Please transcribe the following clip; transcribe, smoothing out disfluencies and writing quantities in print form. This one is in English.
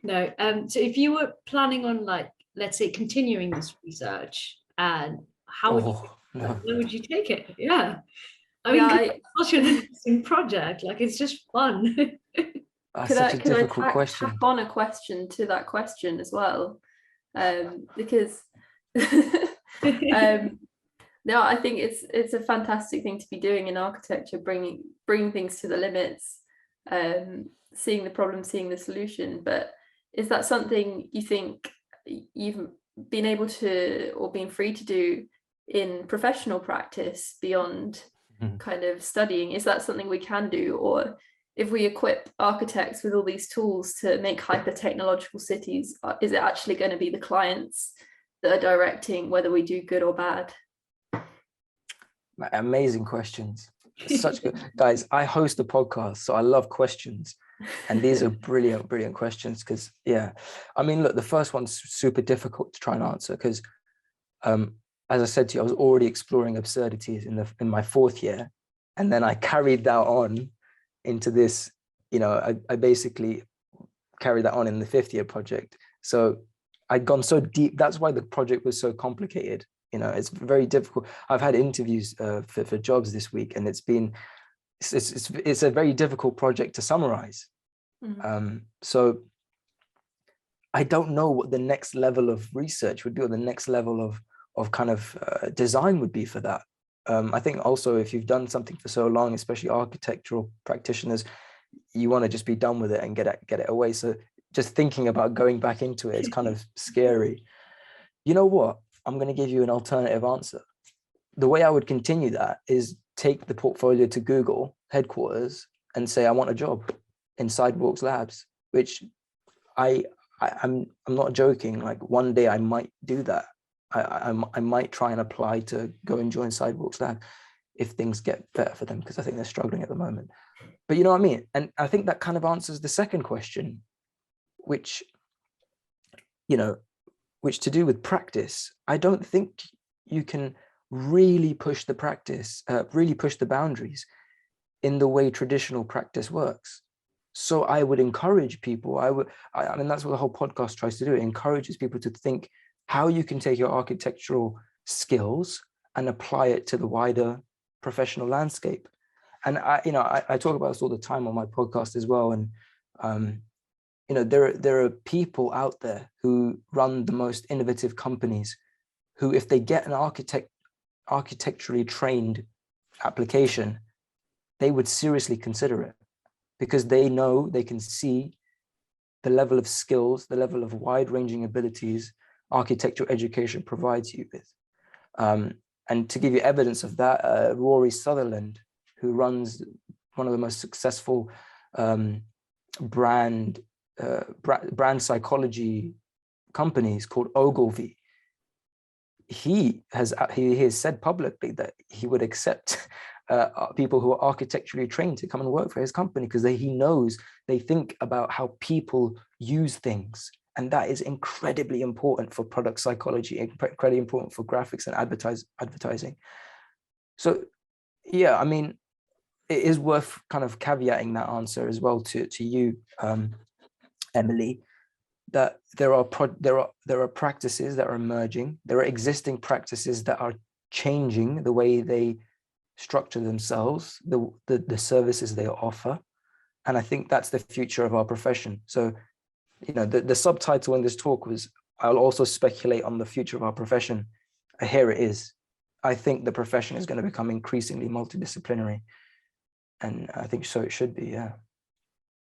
No. So if you were planning on, like, let's say, continuing this research, and how would you, Oh, like, no. where would you take it? Yeah. I mean, 'cause Yeah, it's such an interesting project. Like, it's just fun. That's could such a I difficult tack question. on a question to that question as well? Because no, I think it's a fantastic thing to be doing in architecture, bringing things to the limits, seeing the problem, seeing the solution. But is that something you think you've been able to, or been free to do in professional practice beyond Mhm. kind of studying? Is that something we can do? Or if we equip architects with all these tools to make hyper technological cities, is it actually going to be the clients that are directing whether we do good or bad? Amazing questions. Such good guys. I host a podcast, so I love questions. And these are brilliant, brilliant questions. Because yeah, I mean, look, the first one's super difficult to try and answer because as I said to you, I was already exploring absurdities in my fourth year. And then I carried that on into this, I basically carried that on in the fifth year project. So I'd gone so deep. That's why the project was so complicated. It's very difficult. I've had interviews for jobs this week, and it's a very difficult project to summarize. Mm-hmm. So I don't know what the next level of research would be, or the next level of kind of design would be for that. I think also if you've done something for so long, especially architectural practitioners, you want to just be done with it and get it away. So just thinking about going back into it is kind of scary. You know what? I'm going to give you an alternative answer. The way I would continue that is take the portfolio to Google headquarters and say, I want a job in Sidewalks Labs, which I'm not joking. Like one day I might do that. I might try and apply to go and join Sidewalks Lab if things get better for them, because I think they're struggling at the moment. But you know what I mean? And I think that kind of answers the second question, which to do with practice. I don't think you can really push the practice, really push the boundaries in the way traditional practice works. So I would encourage people, I mean, that's what the whole podcast tries to do. It encourages people to think how you can take your architectural skills and apply it to the wider professional landscape. And I talk about this all the time on my podcast as well. And there are people out there who run the most innovative companies who, if they get an architecturally trained application, they would seriously consider it, because they know, they can see the level of skills, the level of wide-ranging abilities architectural education provides you with. And to give you evidence of that, Rory Sutherland, who runs one of the most successful brand psychology companies called Ogilvy, he has said publicly that he would accept people who are architecturally trained to come and work for his company, because he knows they think about how people use things. And that is incredibly important for product psychology, incredibly important for graphics and advertising. So, yeah, I mean, it is worth kind of caveating that answer as well to you, Emily, that there are practices that are emerging. There are existing practices that are changing the way they structure themselves, the services they offer. And I think that's the future of our profession. So, the subtitle in this talk was, I'll also speculate on the future of our profession. Here it is. I think the profession is going to become increasingly multidisciplinary. And I think so it should be, yeah.